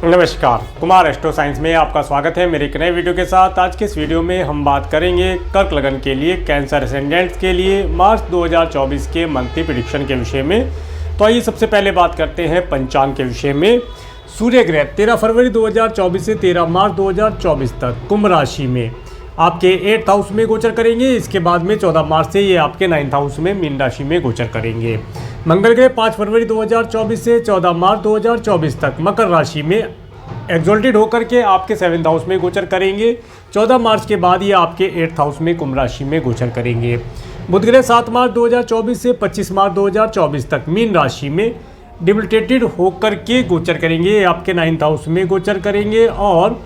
नमस्कार, Kumar astro science में आपका स्वागत है मेरे एक नए वीडियो के साथ। आज के इस वीडियो में हम बात करेंगे कर्क लगन के लिए कैंसर एसेंडेंट्स के लिए मार्च 2024 के मंथली प्रेडिक्शन के विषय में। तो आइए सबसे पहले बात करते हैं पंचांग के विषय में। सूर्य ग्रह 13 फरवरी 2024 से 13 मार्च 2024 तक कुंभ राशि में आपके 8th हाउस में गोचर करेंगे। इसके बाद में 14 मार्च से ये आपके 9th हाउस में मीन राशि में गोचर करेंगे। मंगल ग्रह 5 फरवरी 2024 से 14 मार्च 2024 तक मकर राशि में एक्सॉल्टेड होकर के आपके 7th हाउस में गोचर करेंगे। 14 मार्च के बाद ये आपके 8th हाउस में कुंभ राशि में गोचर करेंगे। बुध ग्रह 7 मार्च 2024 से 25 मार्च 2024 तक मीन राशि में डिबिलिटेटेड होकर के गोचर करेंगे। आपके 9th हाउस में गोचर करेंगे और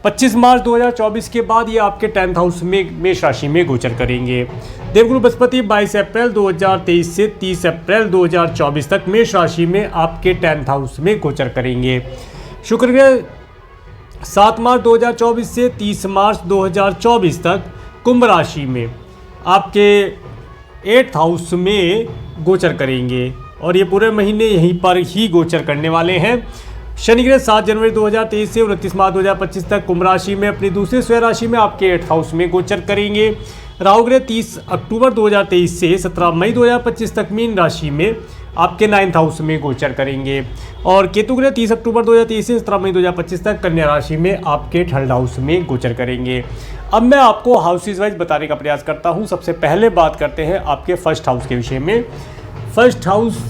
25 मार्च 2024 के बाद ये आपके 10th हाउस में मेष राशि में गोचर करेंगे। देवगुरु बृहस्पति 22 अप्रैल 2023 से 30 अप्रैल 2024 तक मेष राशि में आपके 10th हाउस में गोचर करेंगे। शुक्र ग्रह 7 मार्च 2024 से 30 मार्च 2024 तक कुंभ राशि में आपके 8th हाउस में गोचर करेंगे और ये पूरे महीने यहीं पर ही गोचर करने वाले हैं। शनि ग्रह 7 जनवरी 2023 से 29 मार्च 2025 तक कुंभ राशि में अपनी दूसरी स्वयं राशि में आपके 8th हाउस में गोचर करेंगे। राहु ग्रह 30 अक्टूबर 2023 से 17 मई 2025 तक मीन राशि में आपके 9th हाउस में गोचर करेंगे और केतु ग्रह 30 अक्टूबर 2023 से 17 मई 2025 तक कन्या राशि में आपके 3rd हाउस में गोचर करेंगे। अब मैं आपको हाउसेज वाइज बताने का प्रयास करता हूं। सबसे पहले बात करते हैं आपके 1st हाउस के विषय में। 1st हाउस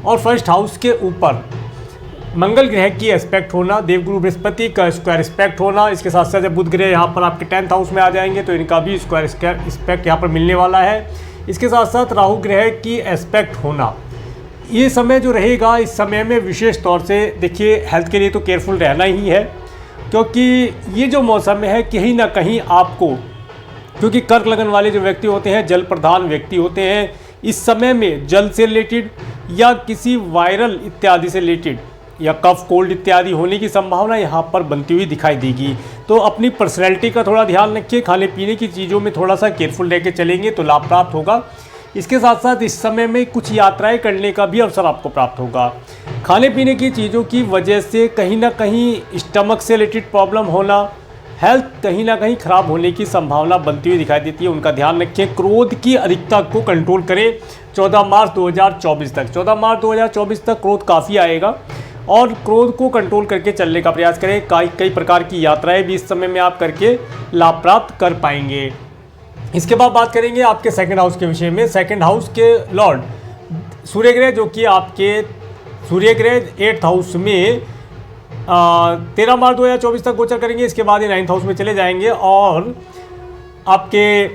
और 1st हाउस के ऊपर मंगल ग्रह की एस्पेक्ट होना, देवगुरु बृहस्पति का स्क्वायर एस्पेक्ट होना, इसके साथ साथ जब बुध ग्रह यहाँ पर आपके 10th हाउस में आ जाएंगे तो इनका भी स्क्वायर एस्पेक्ट यहाँ पर मिलने वाला है। इसके साथ साथ राहु ग्रह की एस्पेक्ट होना, ये समय जो रहेगा इस समय में विशेष तौर से देखिए हेल्थ के लिए तो केयरफुल रहना ही है, क्योंकि ये जो मौसम है कहीं ना कहीं आपको, क्योंकि कर्क लगन वाले जो व्यक्ति होते हैं जल प्रधान व्यक्ति होते हैं, इस समय में जल से रिलेटेड या किसी वायरल इत्यादि से रिलेटेड या कफ कोल्ड इत्यादि होने की संभावना यहाँ पर बनती हुई दिखाई देगी। तो अपनी पर्सनैलिटी का थोड़ा ध्यान रखिए, खाने पीने की चीज़ों में थोड़ा सा केयरफुल रह के चलेंगे तो लाभ प्राप्त होगा। इसके साथ साथ इस समय में कुछ यात्राएं करने का भी अवसर आपको प्राप्त होगा। खाने पीने की चीज़ों की वजह से कहीं ना कहीं स्टमक से रिलेटेड प्रॉब्लम होना, हेल्थ कहीं ना कहीं ख़राब होने की संभावना बनती हुई दिखाई देती है, उनका ध्यान रखें। क्रोध की अधिकता को कंट्रोल करें 14 मार्च 2024 तक। 14 मार्च 2024 तक क्रोध काफ़ी आएगा और क्रोध को कंट्रोल करके चलने का प्रयास करें। कई प्रकार की यात्राएं भी इस समय में आप करके लाभ प्राप्त कर पाएंगे। इसके बाद बात करेंगे आपके 2nd हाउस के विषय में। 2nd हाउस के लॉर्ड सूर्य ग्रह, जो कि आपके सूर्य ग्रह 8th हाउस में 13 मार्च 2024 तक गोचर करेंगे। इसके बाद ये 9th हाउस में चले जाएंगे और आपके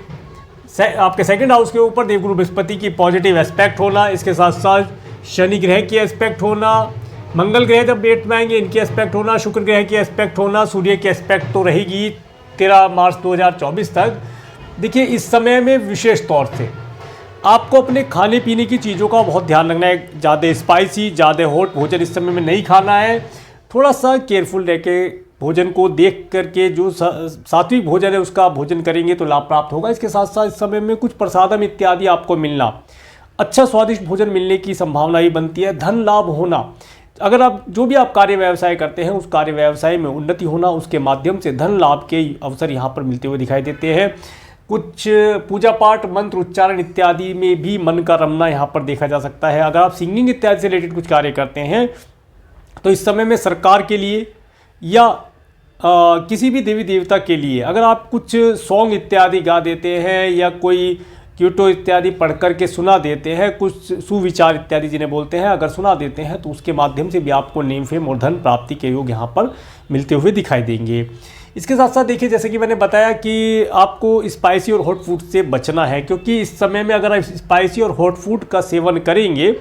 2nd हाउस के ऊपर देवगुरु बृहस्पति की पॉजिटिव एस्पेक्ट होना, इसके साथ साथ शनि ग्रह की एस्पेक्ट होना, मंगल ग्रह जब 8th में आएंगे इनकी एस्पेक्ट होना, शुक्र ग्रह की एस्पेक्ट होना, सूर्य की एस्पेक्ट तो रहेगी 13 मार्च 2024 तक। देखिए इस समय में विशेष तौर से आपको अपने खाने पीने की चीज़ों का बहुत ध्यान रखना है। ज़्यादा स्पाइसी, ज़्यादा हॉट भोजन इस समय में नहीं खाना है। थोड़ा सा केयरफुल रह के भोजन को देख करके जो सात्विक भोजन है उसका भोजन करेंगे तो लाभ प्राप्त होगा। इसके साथ साथ इस समय में कुछ प्रसादम इत्यादि आपको मिलना, अच्छा स्वादिष्ट भोजन मिलने की संभावना ही बनती है। धन लाभ होना, अगर आप जो भी आप कार्य व्यवसाय करते हैं उस कार्य व्यवसाय में उन्नति होना, उसके माध्यम से धन लाभ के अवसर यहाँ पर मिलते हुए दिखाई देते हैं। कुछ पूजा पाठ, मंत्र उच्चारण इत्यादि में भी मन का रमना यहाँ पर देखा जा सकता है। अगर आप सिंगिंग इत्यादि से रिलेटेड कुछ कार्य करते हैं तो इस समय में सरकार के लिए या किसी भी देवी देवता के लिए अगर आप कुछ सॉन्ग इत्यादि गा देते हैं या कोई क्यूटो इत्यादि पढ़ कर के सुना देते हैं, कुछ सुविचार इत्यादि जिन्हें बोलते हैं, अगर सुना देते हैं तो उसके माध्यम से भी आपको नेम फेम और धन प्राप्ति के योग यहाँ पर मिलते हुए दिखाई देंगे। इसके साथ साथ देखिए जैसे कि मैंने बताया कि आपको स्पाइसी और हॉट फूड से बचना है, क्योंकि इस समय में अगर आप स्पाइसी और हॉट फूड का सेवन करेंगे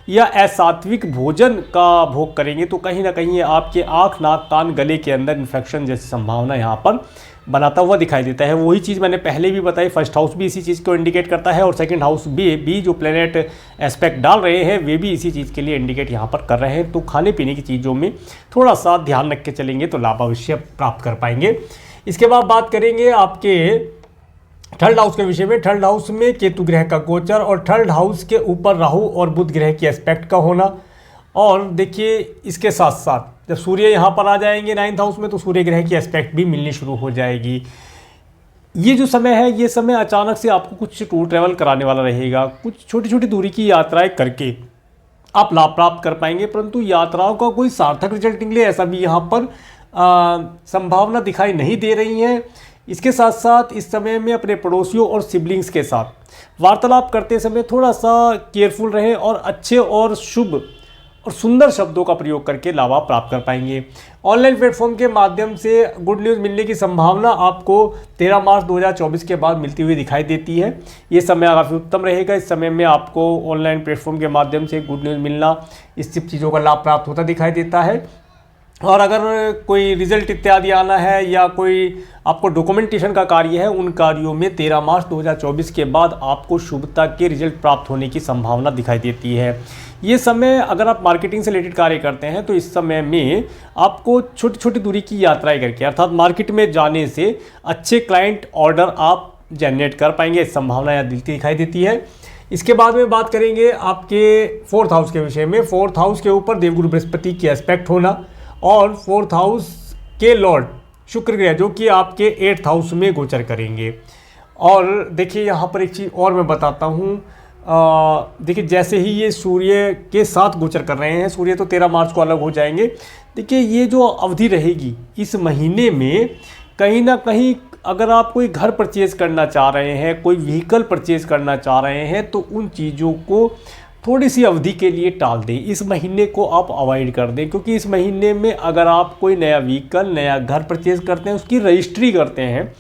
या असात्विक भोजन का भोग करेंगे तो कहीं ना कहीं आपके आँख, नाक, कान, गले के अंदर इन्फेक्शन जैसी संभावना यहाँ पर बनाता हुआ दिखाई देता है। वही चीज़ मैंने पहले भी बताई, 1st हाउस भी इसी चीज़ को इंडिकेट करता है और 2nd हाउस भी जो प्लेनेट एस्पेक्ट डाल रहे हैं वे भी इसी चीज़ के लिए इंडिकेट यहाँ पर कर रहे हैं। तो खाने पीने की चीज़ों में थोड़ा सा ध्यान रख के चलेंगे तो लाभ अवश्य प्राप्त कर पाएंगे। इसके बाद बात करेंगे आपके 3rd हाउस के विषय में। 3rd हाउस में केतु ग्रह का गोचर और 3rd हाउस के ऊपर राहु और बुध ग्रह की एस्पेक्ट का होना और देखिए इसके साथ साथ जब सूर्य यहाँ पर आ जाएंगे 9th हाउस में, तो सूर्य ग्रह की एस्पेक्ट भी मिलनी शुरू हो जाएगी। ये जो समय है, ये समय अचानक से आपको कुछ टूर ट्रैवल कराने वाला रहेगा। कुछ छोटी छोटी दूरी की यात्राएं करके आप लाभ प्राप्त कर पाएंगे, परंतु यात्राओं का कोई सार्थक रिजल्ट निकले ऐसा भी यहाँ पर संभावना दिखाई नहीं दे रही है। इसके साथ साथ इस समय में अपने पड़ोसियों और सिबलिंग्स के साथ वार्तालाप करते समय थोड़ा सा केयरफुल रहें और अच्छे और शुभ और सुंदर शब्दों का प्रयोग करके लाभ प्राप्त कर पाएंगे। ऑनलाइन प्लेटफॉर्म के माध्यम से गुड न्यूज़ मिलने की संभावना आपको 13 मार्च 2024 के बाद मिलती हुई दिखाई देती है। ये समय काफ़ी उत्तम रहेगा। इस समय में आपको ऑनलाइन प्लेटफॉर्म के माध्यम से गुड न्यूज़ मिलना, इस सब चीज़ों का लाभ प्राप्त होता दिखाई देता है। और अगर कोई रिजल्ट इत्यादि आना है या कोई आपको डॉक्यूमेंटेशन का कार्य है, उन कार्यों में 13 मार्च 2024 के बाद आपको शुभता के रिजल्ट प्राप्त होने की संभावना दिखाई देती है। ये समय अगर आप मार्केटिंग से रिलेटेड कार्य करते हैं तो इस समय में आपको छोटी छोटी दूरी की यात्राएं करके, अर्थात मार्केट में जाने से अच्छे क्लाइंट ऑर्डर आप जनरेट कर पाएंगे, इस संभावना यहाँ दिखाई देती है। इसके बाद में बात करेंगे आपके 4th हाउस के विषय में। 4th हाउस के ऊपर देवगुरु बृहस्पति की एस्पेक्ट होना और 4th हाउस के लॉर्ड शुक्र ग्रह जो कि आपके 8th हाउस में गोचर करेंगे। और देखिए यहाँ पर एक चीज़ और मैं बताता हूँ। देखिए जैसे ही ये सूर्य के साथ गोचर कर रहे हैं, सूर्य तो 13 मार्च को अलग हो जाएंगे। देखिए ये जो अवधि रहेगी इस महीने में, कहीं ना कहीं अगर आप कोई घर परचेज़ करना चाह रहे हैं, कोई व्हीकल परचेज़ करना चाह रहे हैं, तो उन चीज़ों को थोड़ी सी अवधि के लिए टाल दें। इस महीने को आप अवॉइड कर दें, क्योंकि इस महीने में अगर आप कोई नया व्हीकल, नया घर परचेज़ करते हैं, उसकी रजिस्ट्री करते हैं,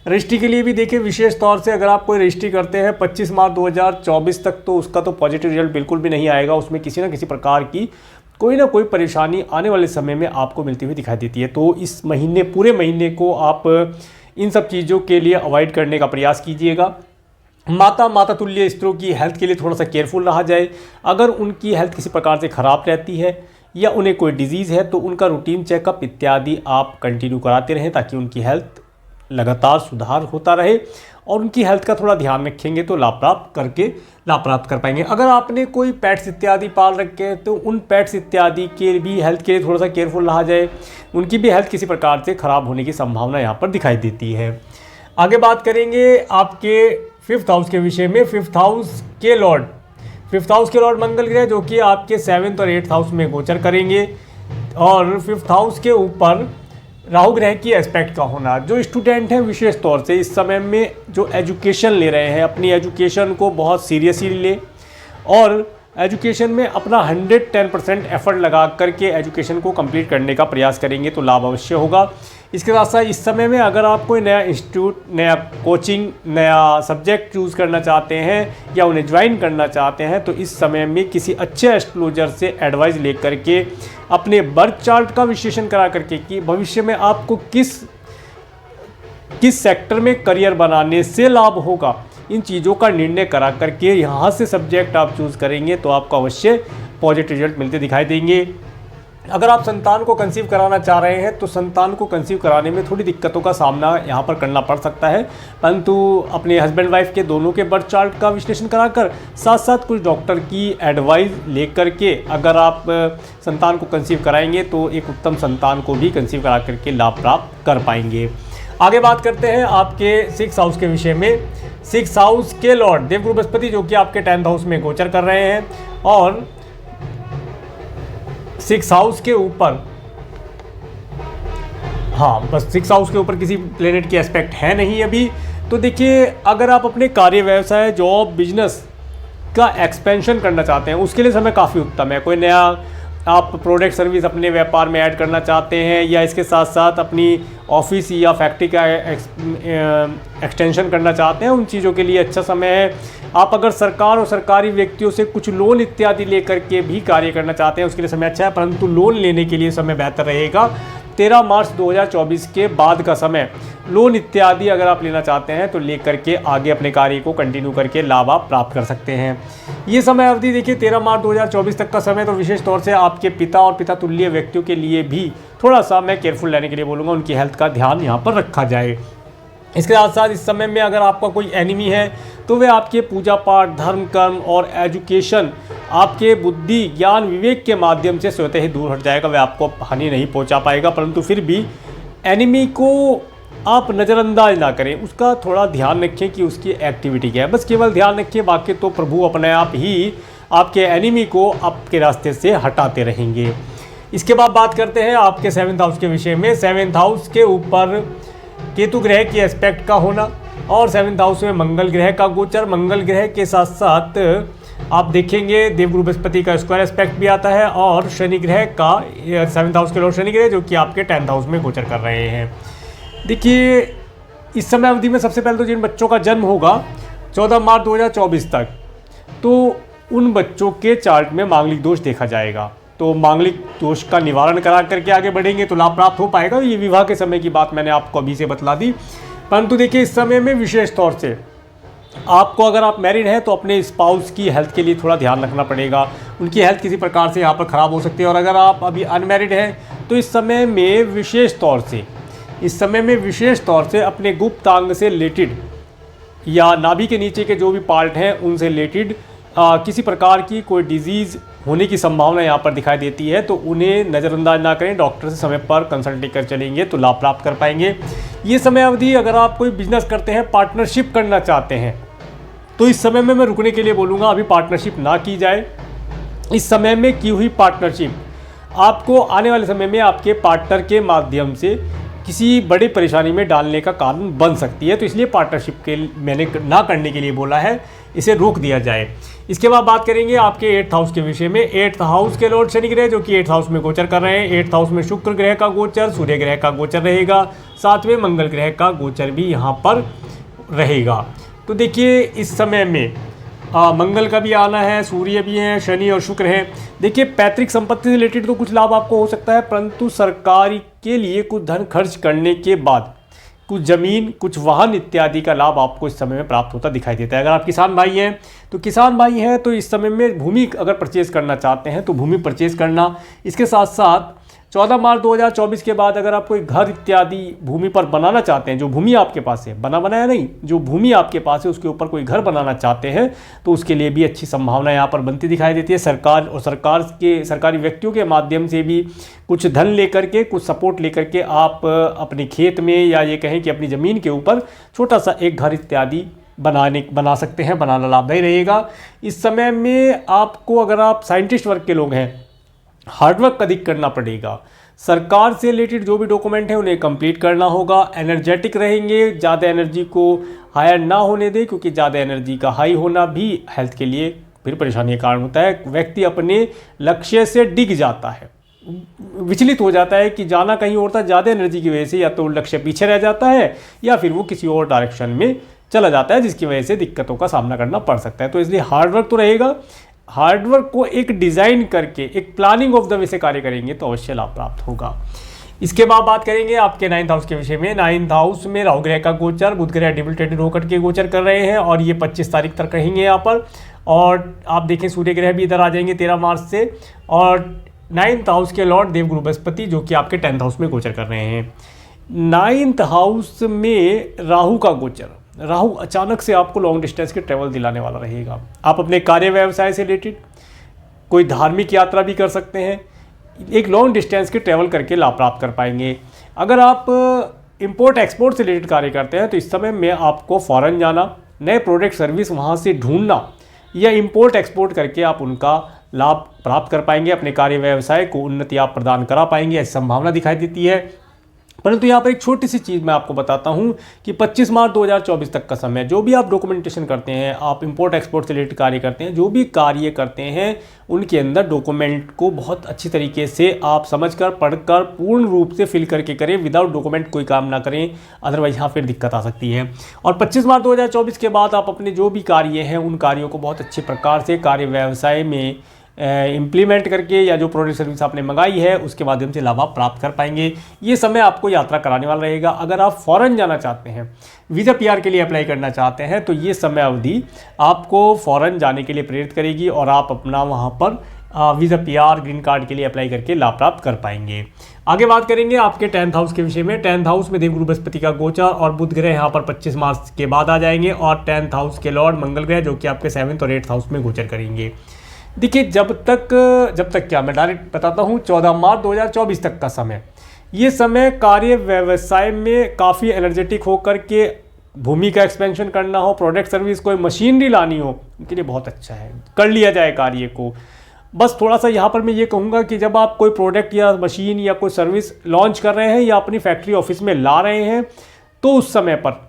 रजिस्ट्री के लिए भी देखिए विशेष तौर से अगर आप कोई रजिस्ट्री करते हैं 25 मार्च 2024 तक, तो उसका तो पॉजिटिव रिजल्ट बिल्कुल भी नहीं आएगा। उसमें किसी न किसी प्रकार की कोई ना कोई परेशानी आने वाले समय में आपको मिलती हुई दिखाई देती है। तो इस महीने, पूरे महीने को आप इन सब चीज़ों के लिए अवॉइड करने का प्रयास कीजिएगा। माता तुल्य स्त्रियों की हेल्थ के लिए थोड़ा सा केयरफुल रहा जाए। अगर उनकी हेल्थ किसी प्रकार से ख़राब रहती है या उन्हें कोई डिजीज़ है, तो उनका रूटीन चेकअप इत्यादि आप कंटिन्यू कराते रहें, ताकि उनकी हेल्थ लगातार सुधार होता रहे। और उनकी हेल्थ का थोड़ा ध्यान रखेंगे तो लाभ प्राप्त कर पाएंगे। अगर आपने कोई पेट्स इत्यादि पाल रखे हैं, तो उन पेट्स इत्यादि के भी हेल्थ के लिए थोड़ा सा केयरफुल रहा जाए। उनकी भी हेल्थ किसी प्रकार से ख़राब होने की संभावना यहाँ पर दिखाई देती है। आगे बात करेंगे आपके 5th हाउस के विषय में। 5th हाउस के लॉर्ड मंगल ग्रह जो कि आपके 7th और 8th हाउस में गोचर करेंगे। और 5th हाउस के ऊपर राहु ग्रह की एस्पेक्ट का होना, जो स्टूडेंट हैं विशेष तौर से इस समय में जो एजुकेशन ले रहे हैं, अपनी एजुकेशन को बहुत सीरियसली लें और एजुकेशन में अपना 110% एफर्ट लगा करके एजुकेशन को कंप्लीट करने का प्रयास करेंगे तो लाभ अवश्य होगा। इसके साथ साथ इस समय में अगर आप कोई नया इंस्टीट्यूट, नया कोचिंग, नया सब्जेक्ट चूज़ करना चाहते हैं या उन्हें ज्वाइन करना चाहते हैं, तो इस समय में किसी अच्छे एस्ट्रोलॉजर से एडवाइस ले करके अपने बर्थ चार्ट का विश्लेषण करा करके कि भविष्य में आपको किस सेक्टर में करियर बनाने से लाभ होगा, इन चीज़ों का निर्णय करा करके यहाँ से सब्जेक्ट आप चूज़ करेंगे तो आपको अवश्य पॉजिटिव रिजल्ट मिलते दिखाई देंगे। अगर आप संतान को कंसीव कराना चाह रहे हैं तो संतान को कंसीव कराने में थोड़ी दिक्कतों का सामना यहाँ पर करना पड़ सकता है, परंतु अपने हस्बैंड वाइफ के दोनों के बर्थ चार्ट का विश्लेषण कराकर साथ साथ कुछ डॉक्टर की एडवाइस लेकर के अगर आप संतान को कंसीव कराएंगे तो एक उत्तम संतान को भी कंसीव करा करके लाभ प्राप्त कर पाएंगे। आगे बात करते हैं आपके 6th हाउस के विषय में। 6th हाउस के लॉर्ड देवगुरु बृहस्पति जो कि आपके 10th हाउस में गोचर कर रहे हैं और 6th हाउस के ऊपर, बस 6th हाउस के ऊपर किसी प्लेनेट की एस्पेक्ट है नहीं अभी। तो देखिए अगर आप अपने कार्य, व्यवसाय, जॉब, बिजनेस का एक्सपेंशन करना चाहते हैं उसके लिए समय काफ़ी उत्तम है। कोई नया आप प्रोडक्ट सर्विस अपने व्यापार में ऐड करना चाहते हैं या इसके साथ साथ अपनी ऑफिस या फैक्ट्री का एक्सटेंशन करना चाहते हैं, उन चीज़ों के लिए अच्छा समय है। आप अगर सरकार और सरकारी व्यक्तियों से कुछ लोन इत्यादि लेकर के भी कार्य करना चाहते हैं उसके लिए समय अच्छा है, परंतु लोन लेने के लिए समय बेहतर रहेगा 13 मार्च 2024 के बाद का समय। लोन इत्यादि अगर आप लेना चाहते हैं तो लेकर के आगे अपने कार्य को कंटिन्यू करके लाभ आप प्राप्त कर सकते हैं। ये समय अवधि देखिए 13 मार्च 2024 तक का समय तो विशेष तौर से आपके पिता और पिता तुल्य व्यक्तियों के लिए भी थोड़ा सा मैं केयरफुल रहने के लिए बोलूँगा, उनकी हेल्थ का ध्यान यहाँ पर रखा जाए। इसके साथ साथ इस समय में अगर आपका कोई एनिमी है तो वे आपके पूजा पाठ, धर्म, कर्म और एजुकेशन, आपके बुद्धि, ज्ञान, विवेक के माध्यम से स्वतः ही दूर हट जाएगा। वह आपको हानि नहीं पहुंचा पाएगा, परंतु फिर भी एनिमी को आप नज़रअंदाज ना करें, उसका थोड़ा ध्यान रखें कि उसकी एक्टिविटी क्या है, बस केवल ध्यान रखें। बाकी तो प्रभु अपने आप ही आपके एनिमी को आपके रास्ते से हटाते रहेंगे। इसके बाद बात करते हैं आपके 7th हाउस के विषय में। 7th हाउस के ऊपर केतु ग्रह की एस्पेक्ट का होना और 7th हाउस में मंगल ग्रह का गोचर, मंगल ग्रह के साथ साथ आप देखेंगे देवगुरु बृहस्पति का स्क्वायर एस्पेक्ट भी आता है और शनि ग्रह का 7th हाउस के लॉर्ड शनि ग्रह जो कि आपके 10th हाउस में गोचर कर रहे हैं। देखिए इस समय अवधि में सबसे पहले तो जिन बच्चों का जन्म होगा 14 मार्च 2024 तक, तो उन बच्चों के चार्ट में मांगलिक दोष देखा जाएगा। तो मांगलिक दोष का निवारण करा करके आगे बढ़ेंगे तो लाभ प्राप्त हो पाएगा। ये विवाह के समय की बात मैंने आपको अभी से बतला दी। परंतु देखिए इस समय में विशेष तौर से आपको, अगर आप मैरिड हैं तो अपने स्पाउस की हेल्थ के लिए थोड़ा ध्यान रखना पड़ेगा। उनकी हेल्थ किसी प्रकार से यहाँ पर ख़राब हो सकती है। और अगर आप अभी अनमैरिड हैं तो इस समय में विशेष तौर से अपने गुप्तांग से रिलेटेड या नाभि के नीचे के जो भी पार्ट हैं उनसे रिलेटेड किसी प्रकार की कोई डिजीज़ होने की संभावना यहाँ पर दिखाई देती है, तो उन्हें नज़रअंदाज ना करें। डॉक्टर से समय पर कंसल्ट कर चलेंगे तो लाभ प्राप्त कर पाएंगे। ये समय अवधि अगर आप कोई बिजनेस करते हैं, पार्टनरशिप करना चाहते हैं, तो इस समय में मैं रुकने के लिए बोलूँगा, अभी पार्टनरशिप ना की जाए। इस समय में की हुई पार्टनरशिप आपको आने वाले समय में आपके पार्टनर के माध्यम से किसी बड़ी परेशानी में डालने का कारण बन सकती है। तो इसलिए पार्टनरशिप के मैंने ना करने के लिए बोला है, इसे रोक दिया जाए। इसके बाद बात करेंगे आपके 8th हाउस के विषय में। 8th हाउस के लॉर्ड शनि ग्रह जो कि 8th हाउस में गोचर कर रहे हैं। 8th हाउस में शुक्र ग्रह का गोचर, सूर्य ग्रह का गोचर रहेगा, साथ में मंगल ग्रह का गोचर भी यहाँ पर रहेगा। तो देखिए इस समय में मंगल का भी आना है, सूर्य भी है, शनि और शुक्र है। देखिए पैतृक संपत्ति से रिलेटेड तो कुछ लाभ आपको हो सकता है, परंतु सरकारी के लिए कुछ धन खर्च करने के बाद कुछ ज़मीन, कुछ वाहन इत्यादि का लाभ आपको इस समय में प्राप्त होता दिखाई देता है। अगर आप किसान भाई हैं तो इस समय में भूमि अगर परचेज़ करना चाहते हैं तो भूमि परचेज़ करना। इसके साथ साथ 14 मार्च 2024 के बाद अगर आप कोई घर इत्यादि भूमि पर बनाना चाहते हैं, जो भूमि आपके पास है, बनाया नहीं, जो भूमि आपके पास है उसके ऊपर कोई घर बनाना चाहते हैं तो उसके लिए भी अच्छी संभावना यहाँ पर बनती दिखाई देती है। सरकार और सरकारी व्यक्तियों के माध्यम से भी कुछ धन लेकर के, कुछ सपोर्ट लेकर के आप अपने खेत में या ये कहें कि अपनी ज़मीन के ऊपर छोटा सा एक घर इत्यादि बना सकते हैं। बनाना लाभदायी रहेगा। इस समय में आपको, अगर आप साइंटिस्ट वर्ग के लोग हैं, हार्डवर्क अधिक करना पड़ेगा। सरकार से रिलेटेड जो भी डॉक्यूमेंट है उन्हें कंप्लीट करना होगा। एनर्जेटिक रहेंगे, ज़्यादा एनर्जी को हायर ना होने दें, क्योंकि ज़्यादा एनर्जी का हाई होना भी हेल्थ के लिए फिर परेशानी का कारण होता है। व्यक्ति अपने लक्ष्य से डिग जाता है, विचलित हो जाता है कि जाना कहीं और था, ज़्यादा एनर्जी की वजह से या तो लक्ष्य पीछे रह जाता है या फिर वो किसी और डायरेक्शन में चला जाता है, जिसकी वजह से दिक्कतों का सामना करना पड़ सकता है। तो इसलिए हार्डवर्क तो रहेगा। हार्डवर्क को एक डिज़ाइन करके, एक प्लानिंग ऑफ द वे से कार्य करेंगे तो अवश्य लाभ प्राप्त होगा। इसके बाद बात करेंगे आपके 9th हाउस के विषय में। 9th हाउस में राहु ग्रह का गोचर, बुध ग्रह डिबिलिटेटेड होकर के गोचर कर रहे हैं और ये 25 तारीख तक रहेंगे यहाँ पर। और आप देखें सूर्य ग्रह भी इधर आ जाएंगे 13 मार्च से। और 9th हाउस के लॉर्ड देवगुरु बृहस्पति जो कि आपके 10th हाउस में गोचर कर रहे हैं। 9th हाउस में राहु का गोचर, राहु अचानक से आपको लॉन्ग डिस्टेंस के ट्रैवल दिलाने वाला रहेगा। आप अपने कार्य व्यवसाय से रिलेटेड कोई धार्मिक यात्रा भी कर सकते हैं, एक लॉन्ग डिस्टेंस के ट्रैवल करके लाभ प्राप्त कर पाएंगे। अगर आप इंपोर्ट एक्सपोर्ट से रिलेटेड कार्य करते हैं तो इस समय में आपको फॉरेन जाना, नए प्रोडक्ट सर्विस वहाँ से ढूंढना या इंपोर्ट एक्सपोर्ट करके आप उनका लाभ प्राप्त कर पाएंगे। अपने कार्य व्यवसाय को उन्नति आप प्रदान करा पाएंगे, ऐसी संभावना दिखाई देती है। परंतु यहाँ पर एक छोटी सी चीज़ मैं आपको बताता हूँ कि 25 मार्च 2024 तक का समय, जो भी आप डॉक्यूमेंटेशन करते हैं, आप इंपोर्ट एक्सपोर्ट से रिलेटेड कार्य करते हैं, जो भी कार्य करते हैं उनके अंदर डॉक्यूमेंट को बहुत अच्छी तरीके से आप समझकर, पढ़कर, पूर्ण रूप से फिल करके करें। विदाउट डॉक्यूमेंट कोई काम ना करें, अदरवाइज यहाँ फिर दिक्कत आ सकती है। और 25 मार्च 2024 के बाद आप अपने जो भी कार्य हैं उन कार्यों को बहुत अच्छे प्रकार से कार्य व्यवसाय में इम्प्लीमेंट करके या जो प्रोडक्ट सर्विस आपने मंगाई है उसके माध्यम से लाभ आप प्राप्त कर पाएंगे। ये समय आपको यात्रा कराने वाला रहेगा। अगर आप फॉरेन जाना चाहते हैं, वीज़ा पीआर के लिए अप्लाई करना चाहते हैं, तो ये समय अवधि आपको फॉरेन जाने के लिए प्रेरित करेगी और आप अपना वहाँ पर वीज़ा PR ग्रीन कार्ड के लिए अप्लाई करके लाभ प्राप्त कर पाएंगे। आगे बात करेंगे आपके 10th हाउस के विषय में। 10th हाउस में देवगुरु बृहस्पति का गोचर और बुध ग्रह यहाँ पर 25 मार्च के बाद आ जाएंगे, और 10th हाउस के लॉर्ड मंगल ग्रह जो कि आपके 7th और 8th हाउस में गोचर करेंगे। देखिए जब तक क्या, मैं डायरेक्ट बताता हूँ, 14 मार्च 2024 तक का समय, ये समय कार्य व्यवसाय में काफ़ी एनर्जेटिक होकर के भूमि का एक्सपेंशन करना हो, प्रोडक्ट सर्विस कोई मशीनरी लानी हो, उनके लिए बहुत अच्छा है, कर लिया जाए कार्य को। बस थोड़ा सा यहाँ पर मैं ये कहूँगा कि जब आप कोई प्रोडक्ट या मशीन या कोई सर्विस लॉन्च कर रहे हैं या अपनी फैक्ट्री ऑफिस में ला रहे हैं, तो उस समय पर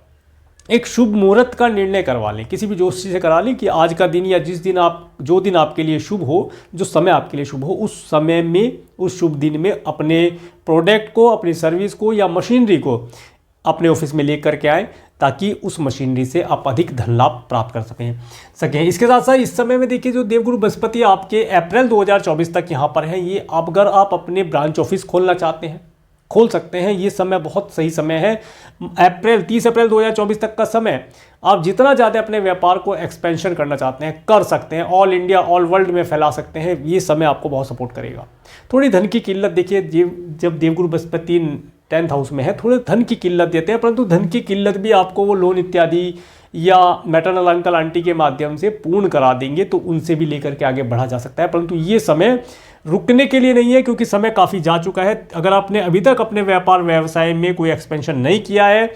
एक शुभ मुहूर्त का निर्णय करवा लें, किसी भी जोशी से करा लें कि आज का दिन या जो दिन आपके लिए शुभ हो, जो समय आपके लिए शुभ हो, उस समय में, उस शुभ दिन में अपने प्रोडक्ट को, अपनी सर्विस को या मशीनरी को अपने ऑफिस में लेकर के आएँ, ताकि उस मशीनरी से आप अधिक धन लाभ प्राप्त कर सकें। इसके साथ साथ इस समय में देखिए जो देवगुरु बृहस्पति आपके अप्रैल 2024 तक यहाँ पर है, ये अगर आप अपने ब्रांच ऑफिस खोलना चाहते हैं, खोल सकते हैं। ये समय बहुत सही समय है। 30 अप्रैल 2024 तक का समय, आप जितना ज़्यादा अपने व्यापार को एक्सपेंशन करना चाहते हैं कर सकते हैं, ऑल इंडिया ऑल वर्ल्ड में फैला सकते हैं। ये समय आपको बहुत सपोर्ट करेगा। थोड़ी धन की किल्लत देखिए, जब देवगुरु बृहस्पति 10th हाउस में है, थोड़े धन की किल्लत देते हैं, परंतु धन की किल्लत भी आपको वो लोन इत्यादि या मैटरनल अंकल आंटी के माध्यम से पूर्ण करा देंगे, तो उनसे भी लेकर के आगे बढ़ा जा सकता है। परंतु ये समय रुकने के लिए नहीं है, क्योंकि समय काफ़ी जा चुका है। अगर आपने अभी तक अपने व्यापार व्यवसाय में कोई एक्सपेंशन नहीं किया है,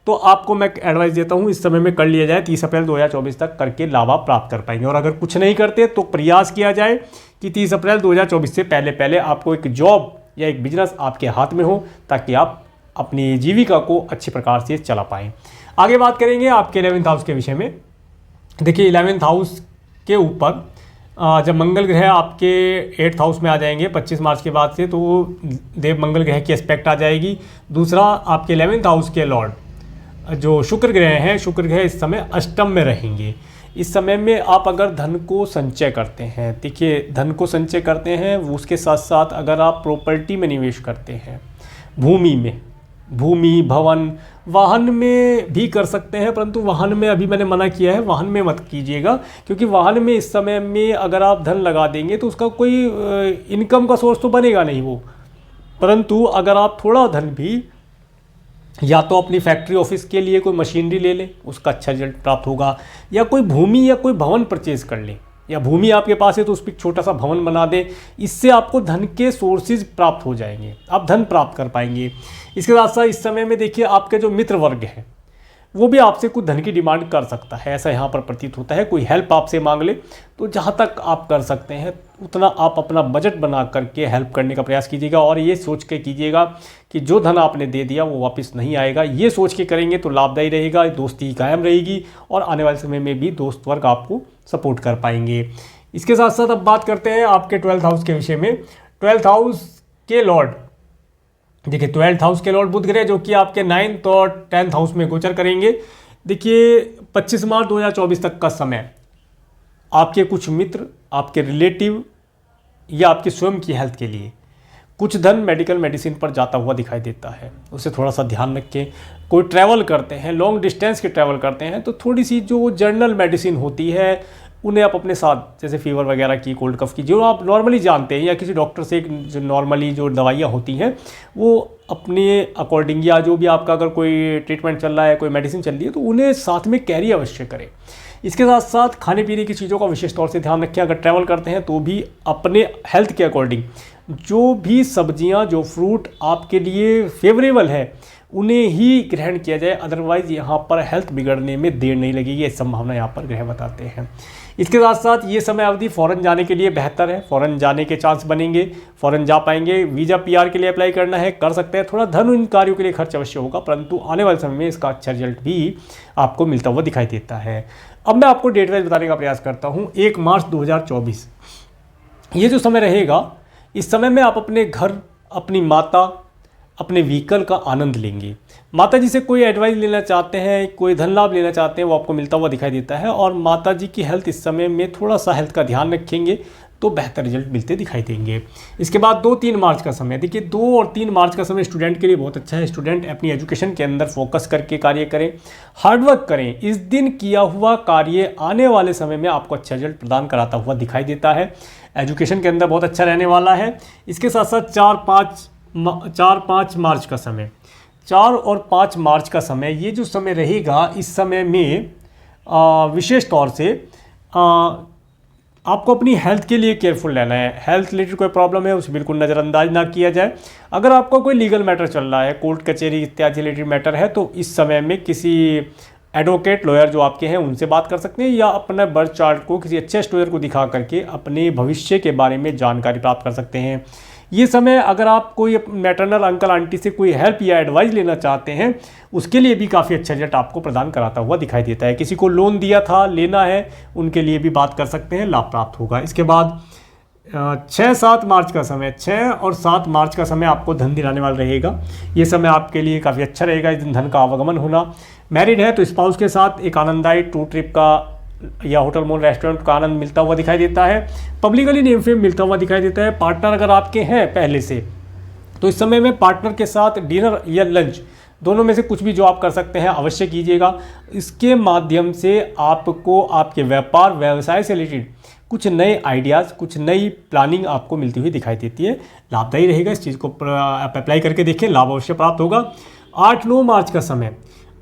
तो आपको मैं एडवाइस देता हूँ इस समय में कर लिया जाए। 30 अप्रैल 2024 तक करके लाभ आप प्राप्त कर पाएंगे। और अगर कुछ नहीं करते तो प्रयास किया जाए कि 30 अप्रैल 2024 से पहले आपको एक जॉब या एक बिजनेस आपके हाथ में हो, ताकि आप अपनी जीविका को अच्छे प्रकार से चला पाएँ। आगे बात करेंगे आपके 11th हाउस के विषय में। देखिए 11th हाउस के ऊपर जब मंगल ग्रह आपके 8th हाउस में आ जाएंगे 25 मार्च के बाद से, तो देव मंगल ग्रह की एस्पेक्ट आ जाएगी। दूसरा आपके 11th हाउस के लॉर्ड जो शुक्र ग्रह हैं, शुक्र ग्रह इस समय अष्टम में रहेंगे। इस समय में आप अगर धन को संचय करते हैं, देखिए धन को संचय करते हैं, उसके साथ साथ अगर आप प्रॉपर्टी में निवेश करते हैं, भूमि भवन वाहन में भी कर सकते हैं, परंतु वाहन में अभी मैंने मना किया है, वाहन में मत कीजिएगा, क्योंकि वाहन में इस समय में अगर आप धन लगा देंगे तो उसका कोई इनकम का सोर्स तो बनेगा नहीं वो। परंतु अगर आप थोड़ा धन भी या तो अपनी फैक्ट्री ऑफिस के लिए कोई मशीनरी ले लें, उसका अच्छा रिजल्ट प्राप्त होगा, या कोई भूमि या कोई भवन परचेज कर लें, या भूमि आपके पास है तो उस पर छोटा सा भवन बना दें। इससे आपको धन के सोर्सेज प्राप्त हो जाएंगे, आप धन प्राप्त कर पाएंगे। इसके साथ साथ इस समय में देखिए आपके जो मित्र वर्ग हैं वो भी आपसे कुछ धन की डिमांड कर सकता है, ऐसा यहाँ पर प्रतीत होता है। कोई हेल्प आपसे मांग ले, तो जहाँ तक आप कर सकते हैं उतना आप अपना बजट बना करके हेल्प करने का प्रयास कीजिएगा। और ये सोच के कीजिएगा कि जो धन आपने दे दिया वो वापस नहीं आएगा। ये सोच के करेंगे तो लाभदायी रहेगा, दोस्ती कायम रहेगी, और आने वाले समय में भी दोस्त वर्ग आपको सपोर्ट कर पाएंगे। इसके साथ साथ अब बात करते हैं आपके 12th हाउस के विषय में। 12th हाउस के लॉर्ड, देखिए 12th हाउस के लॉर्ड बुध ग्रह जो कि आपके 9th और 10th हाउस में गोचर करेंगे। देखिए 25 मार्च 2024 तक का समय आपके कुछ मित्र, आपके रिलेटिव या आपके स्वयं की हेल्थ के लिए कुछ धन मेडिकल मेडिसिन पर जाता हुआ दिखाई देता है, उसे थोड़ा सा ध्यान रखें। कोई ट्रैवल करते हैं, लॉन्ग डिस्टेंस के ट्रैवल करते हैं, तो थोड़ी सी जो जनरल मेडिसिन होती है उन्हें आप अपने साथ, जैसे फीवर वगैरह की, कोल्ड कफ की, जो आप नॉर्मली जानते हैं, या किसी डॉक्टर से जो नॉर्मली जो दवाइयाँ होती हैं वो अपने अकॉर्डिंग, या जो भी आपका अगर कोई ट्रीटमेंट चल रहा है, कोई मेडिसिन चल रही है, तो उन्हें साथ में कैरी अवश्य करें। इसके साथ साथ खाने पीने की चीज़ों का विशेष तौर से ध्यान रखें। अगर ट्रैवल करते हैं तो भी अपने हेल्थ के अकॉर्डिंग जो भी सब्जियां, जो फ्रूट आपके लिए फेवरेबल है उन्हें ही ग्रहण किया जाए, अदरवाइज़ यहाँ पर हेल्थ बिगड़ने में देर नहीं लगेगी, ये संभावना यहाँ पर ग्रह बताते हैं। इसके साथ साथ ये समय अवधि फ़ॉरेन जाने के लिए बेहतर है, फ़ॉरेन जाने के चांस बनेंगे, फ़ॉरेन जा पाएंगे। वीज़ा PR के लिए अप्लाई करना है, कर सकते हैं। थोड़ा धन इन कार्यों के लिए खर्च अवश्य होगा, परंतु आने वाले समय में इसका अच्छा रिजल्ट भी आपको मिलता हुआ दिखाई देता है। अब मैं आपको डेट वाइज बताने का प्रयास करता हूँ। 1 मार्च 2024 ये जो समय रहेगा, इस समय में आप अपने घर, अपनी माता, अपने व्हीकल का आनंद लेंगे। माता जी से कोई एडवाइस लेना चाहते हैं, कोई धन लाभ लेना चाहते हैं, वो आपको मिलता हुआ दिखाई देता है। और माता जी की हेल्थ इस समय में थोड़ा सा हेल्थ का ध्यान रखेंगे, तो बेहतर रिजल्ट मिलते दिखाई देंगे। इसके बाद 2-3 मार्च का समय, देखिए 2 और 3 मार्च का समय स्टूडेंट के लिए बहुत अच्छा है। स्टूडेंट अपनी एजुकेशन के अंदर फोकस करके कार्य करें, हार्डवर्क करें। इस दिन किया हुआ कार्य आने वाले समय में आपको अच्छा रिजल्ट प्रदान कराता हुआ दिखाई देता है। एजुकेशन के अंदर बहुत अच्छा रहने वाला है। इसके साथ साथ 4-5 मार्च का समय, 4 और 5 मार्च का समय, ये जो समय रहेगा, इस समय में विशेष तौर से आपको अपनी हेल्थ के लिए केयरफुल रहना है। हेल्थ रिलेटेड कोई प्रॉब्लम है उसे बिल्कुल नज़रअंदाज ना किया जाए। अगर आपका कोई लीगल मैटर चल रहा है, कोर्ट कचहरी इत्यादि रिलेटेड मैटर है, तो इस समय में किसी एडवोकेट लॉयर जो आपके हैं उनसे बात कर सकते हैं, या अपना बर्थ चार्ट को किसी अच्छे स्टोयर को दिखा करके अपने भविष्य के बारे में जानकारी प्राप्त कर सकते हैं। ये समय अगर आप कोई मैटरनल अंकल आंटी से कोई हेल्प या एडवाइस लेना चाहते हैं, उसके लिए भी काफ़ी अच्छा रिजल्ट आपको प्रदान कराता हुआ दिखाई देता है। किसी को लोन दिया था, लेना है, उनके लिए भी बात कर सकते हैं, लाभ प्राप्त होगा। इसके बाद 6-7 मार्च का समय, 6 और 7 मार्च का समय आपको धन दिलाने वाला रहेगा। ये समय आपके लिए काफ़ी अच्छा रहेगा, इस दिन धन का आवागमन होना। मैरिड है तो स्पाउस के साथ एक आनंददायी टूर ट्रिप का या होटल मॉल रेस्टोरेंट का आनंद मिलता हुआ दिखाई देता है। पब्लिकली नेम फेम मिलता हुआ दिखाई देता है। पार्टनर अगर आपके हैं पहले से, तो इस समय में पार्टनर के साथ डिनर या लंच, दोनों में से कुछ भी जो आप कर सकते हैं अवश्य कीजिएगा। इसके माध्यम से आपको आपके व्यापार व्यवसाय से रिलेटेड कुछ नए आइडियाज़, कुछ नई प्लानिंग आपको मिलती हुई दिखाई देती है। लाभदायी रहेगा, इस चीज़ को आप अप्लाई करके देखिए, लाभ अवश्य प्राप्त होगा। 8-9 मार्च का समय,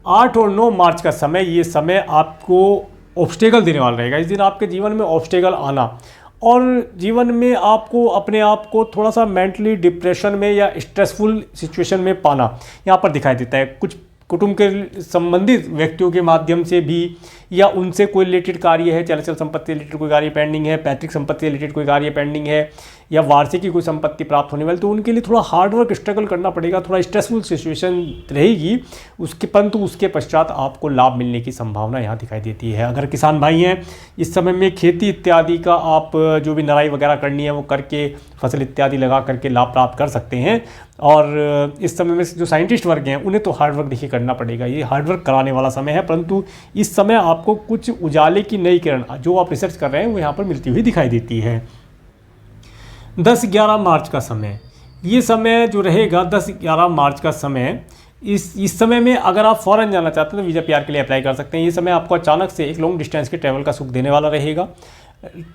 8 और 9 मार्च का समय, ये समय आपको ऑब्स्टेकल देने वाला रहेगा। इस दिन आपके जीवन में ऑब्स्टेकल आना और जीवन में आपको अपने आप को थोड़ा सा मेंटली डिप्रेशन में या स्ट्रेसफुल सिचुएशन में पाना यहाँ पर दिखाई देता है। कुछ कुटुंब के संबंधित व्यक्तियों के माध्यम से भी, या उनसे कोई रिलेटेड कार्य है, चल संपत्ति रिलेटेड कोई कार्य पेंडिंग है, पैतृक संपत्ति रिलेटेड कोई कार्य पेंडिंग है, या वार्षिकी कोई संपत्ति प्राप्त होने वाली, तो उनके लिए थोड़ा हार्डवर्क स्ट्रगल करना पड़ेगा, थोड़ा स्ट्रेसफुल सिचुएशन रहेगी उसके, परंतु उसके पश्चात आपको लाभ मिलने की संभावना यहाँ दिखाई देती है। अगर किसान भाई हैं, इस समय में खेती इत्यादि का आप जो भी नराई वगैरह करनी है वो करके फसल इत्यादि लगा करके लाभ प्राप्त कर सकते हैं। और इस समय में जो साइंटिस्ट वर्ग हैं उन्हें तो हार्डवर्क देखिए करना पड़ेगा, ये हार्डवर्क कराने वाला समय है, परंतु इस समय आपको कुछ उजाले की नई किरण जो आप रिसर्च कर रहे हैं वो यहाँ पर मिलती हुई दिखाई देती है। 10-11 मार्च का समय, ये समय जो रहेगा 10-11 मार्च का समय, इस समय में अगर आप फॉरेन जाना चाहते हैं तो वीज़ा PR के लिए अप्लाई कर सकते हैं। ये समय आपको अचानक से एक लॉन्ग डिस्टेंस के ट्रैवल का सुख देने वाला रहेगा।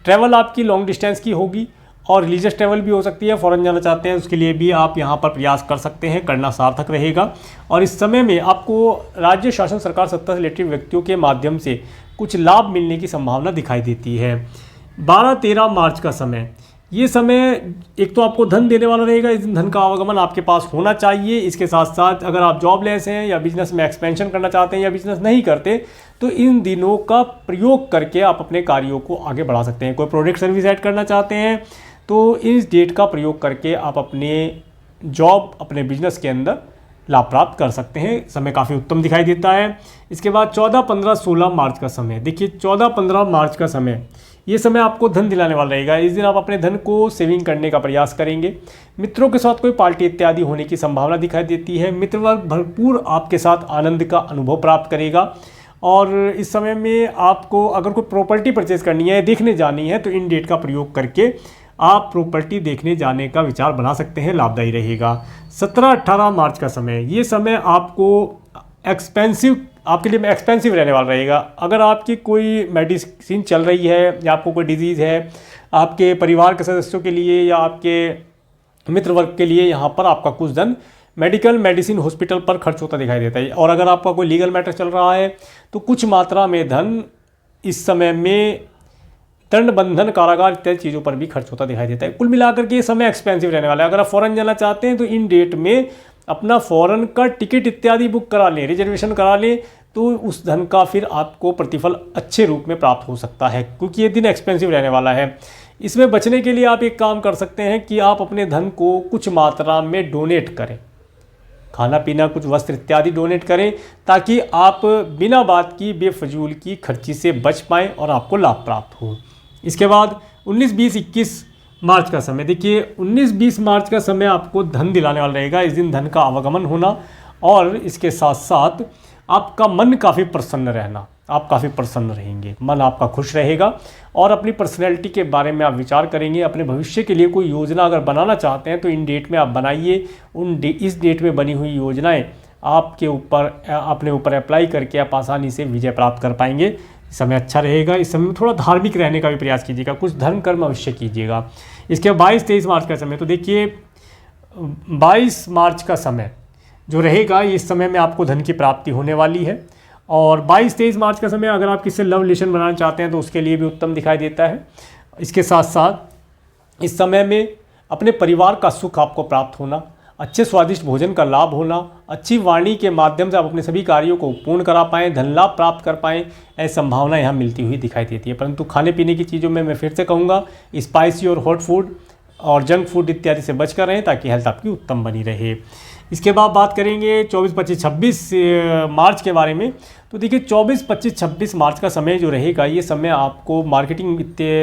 ट्रैवल आपकी लॉन्ग डिस्टेंस की होगी और रिलीजियस ट्रैवल भी हो सकती है। फॉरेन जाना चाहते हैं उसके लिए भी आप यहाँ पर प्रयास कर सकते हैं, करना सार्थक रहेगा। और इस समय में आपको राज्य शासन सरकार सत्ता से रिलेटेड व्यक्तियों के माध्यम से कुछ लाभ मिलने की संभावना दिखाई देती है। 12-13 मार्च का समय, ये समय एक तो आपको धन देने वाला रहेगा, इस दिन धन का आवागमन आपके पास होना चाहिए। इसके साथ साथ अगर आप जॉबलेस हैं या बिजनेस में एक्सपेंशन करना चाहते हैं या बिजनेस नहीं करते, तो इन दिनों का प्रयोग करके आप अपने कार्यों को आगे बढ़ा सकते हैं। कोई प्रोडक्ट सर्विस ऐड करना चाहते हैं तो इस डेट का प्रयोग करके आप अपने जॉब, अपने बिजनेस के अंदर लाभ प्राप्त कर सकते हैं। समय काफ़ी उत्तम दिखाई देता है। इसके बाद 14, 15, 16 मार्च का समय, देखिए 14, 15 मार्च का समय, ये समय आपको धन दिलाने वाला रहेगा। इस दिन आप अपने धन को सेविंग करने का प्रयास करेंगे। मित्रों के साथ कोई पार्टी इत्यादि होने की संभावना दिखाई देती है। मित्र वर्ग भरपूर आपके साथ आनंद का अनुभव प्राप्त करेगा। और इस समय में आपको अगर कोई प्रॉपर्टी परचेज करनी है, देखने जानी है, तो इन डेट का प्रयोग करके आप प्रॉपर्टी देखने जाने का विचार बना सकते हैं, लाभदायी रहेगा। 17-18 मार्च का समय, ये समय आपको आपके लिए एक्सपेंसिव रहने वाला रहेगा। अगर आपकी कोई मेडिसिन चल रही है या आपको कोई डिजीज़ है, आपके परिवार के सदस्यों के लिए या आपके मित्र वर्ग के लिए, यहाँ पर आपका कुछ धन मेडिकल, मेडिसिन, हॉस्पिटल पर खर्च होता दिखाई देता है। और अगर आपका कोई लीगल मैटर चल रहा है तो कुछ मात्रा में धन इस समय में दंड, बंधन, कारागार इत्यादि चीज़ों पर भी खर्च होता दिखाई देता है। कुल मिलाकर के ये समय एक्सपेंसिव रहने वाला है। अगर आप फॉरेन जाना चाहते हैं तो इन डेट में अपना फॉरेन का टिकट इत्यादि बुक करा लें, रिजर्वेशन करा लें, तो उस धन का फिर आपको प्रतिफल अच्छे रूप में प्राप्त हो सकता है, क्योंकि ये दिन एक्सपेंसिव रहने वाला है। इसमें बचने के लिए आप एक काम कर सकते हैं कि आप अपने धन को कुछ मात्रा में डोनेट करें, खाना पीना, कुछ वस्त्र इत्यादि डोनेट करें, ताकि आप बिना बात की बेफजूल की खर्ची से बच पाएँ और आपको लाभ प्राप्त हो। इसके बाद 19, 20, 21 मार्च का समय, देखिए 19, 20 मार्च का समय आपको धन दिलाने वाला रहेगा। इस दिन धन का आवागमन होना और इसके साथ साथ आपका मन काफ़ी प्रसन्न रहना, आप काफ़ी प्रसन्न रहेंगे, मन आपका खुश रहेगा और अपनी पर्सनैलिटी के बारे में आप विचार करेंगे। अपने भविष्य के लिए कोई योजना अगर बनाना चाहते हैं तो इन डेट में आप बनाइए। इस डेट में बनी हुई योजनाएं आपके ऊपर अपने ऊपर अप्लाई करके आप आसानी से विजय प्राप्त कर पाएंगे। समय अच्छा रहेगा। इस समय में थोड़ा धार्मिक रहने का भी प्रयास कीजिएगा, कुछ धर्म कर्म अवश्य कीजिएगा। इसके 22-23 मार्च का समय, तो देखिए 22 मार्च का समय जो रहेगा, इस समय में आपको धन की प्राप्ति होने वाली है। और 22-23 मार्च का समय अगर आप किसी से लव रिलेशन बनाना चाहते हैं तो उसके लिए भी उत्तम दिखाई देता है। इसके साथ साथ इस समय में अपने परिवार का सुख आपको प्राप्त होना, अच्छे स्वादिष्ट भोजन का लाभ होना, अच्छी वाणी के माध्यम से आप अपने सभी कार्यों को पूर्ण करा पाएँ, धन लाभ प्राप्त कर पाएँ, ऐसी संभावना यहाँ मिलती हुई दिखाई देती है। परंतु खाने पीने की चीज़ों में मैं फिर से कहूँगा, स्पाइसी और हॉट फूड और जंक फूड इत्यादि से बच कर रहें ताकि हेल्थ आपकी उत्तम बनी रहे। इसके बाद बात करेंगे 24, 25, 26 मार्च के बारे में। तो देखिए 24, 25, 26 मार्च का समय जो रहेगा, ये समय आपको मार्केटिंग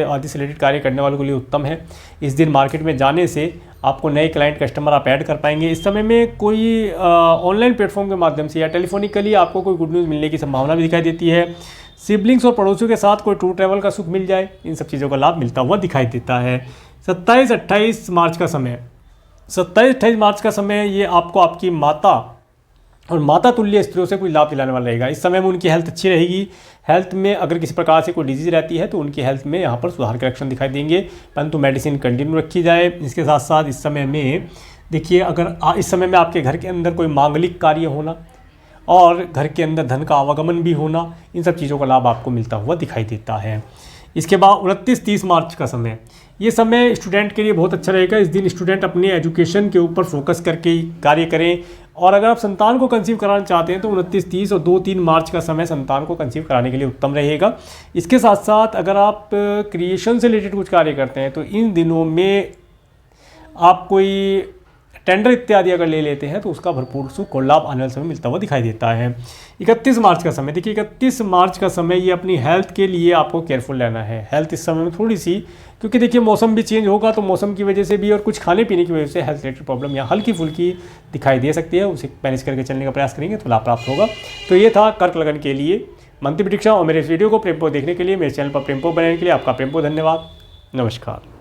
आदि से रिलेटेड कार्य करने वालों के लिए उत्तम है। इस दिन मार्केट में जाने से आपको नए क्लाइंट कस्टमर आप ऐड कर पाएंगे। इस समय में कोई ऑनलाइन प्लेटफॉर्म के माध्यम से या टेलीफोनिकली आपको कोई गुड न्यूज़ मिलने की संभावना भी दिखाई देती है। सिबलिंग्स और पड़ोसियों के साथ कोई टूर ट्रैवल का सुख मिल जाए, इन सब चीज़ों का लाभ मिलता हुआ दिखाई देता है। 27, 28 मार्च का समय, 27, 28 मार्च का समय ये आपको आपकी माता और माता तुल्य स्त्रियों से कोई लाभ दिलाने वाला रहेगा। इस समय में उनकी हेल्थ अच्छी रहेगी। हेल्थ में अगर किसी प्रकार से कोई डिजीज़ रहती है तो उनकी हेल्थ में यहाँ पर सुधार के लक्षण दिखाई देंगे, परंतु मेडिसिन कंटिन्यू रखी जाए। इसके साथ साथ इस समय में देखिए, अगर इस समय में आपके घर के अंदर कोई मांगलिक कार्य होना और घर के अंदर धन का आवागमन भी होना, इन सब चीज़ों का लाभ आपको मिलता हुआ दिखाई देता है। इसके बाद 29-30 मार्च का समय, ये समय स्टूडेंट के लिए बहुत अच्छा रहेगा। इस दिन स्टूडेंट अपने एजुकेशन के ऊपर फोकस करके कार्य करें। और अगर आप संतान को कंसीव कराना चाहते हैं तो 29, 30 और 2-3 मार्च का समय संतान को कंसीव कराने के लिए उत्तम रहेगा। इसके साथ साथ अगर आप क्रिएशन से रिलेटेड कुछ कार्य करते हैं तो इन दिनों में आप कोई टेंडर इत्यादि अगर ले लेते हैं तो उसका भरपूर सुख और लाभ आने वाले समय मिलता हुआ दिखाई देता है। 31 मार्च का समय, देखिए 31 मार्च का समय ये अपनी हेल्थ के लिए आपको केयरफुल रहना है। हेल्थ इस समय में थोड़ी सी, क्योंकि देखिए मौसम भी चेंज होगा तो मौसम की वजह से भी और कुछ खाने पीने की वजह से हेल्थ रिलेटेड प्रॉब्लम यहाँ हल्की फुल्की दिखाई दे सकती है। उसे मैनेज करके चलने का प्रयास करेंगे तो लाभ प्राप्त होगा। तो ये था कर्क लगन के लिए मंत्री प्रेडिक्शन। और मेरे इस वीडियो को प्रेमपूर्वक देखने के लिए, मेरे चैनल पर प्रेमपूर्वक बनाने के लिए आपका प्रेमपूर्वक धन्यवाद। नमस्कार।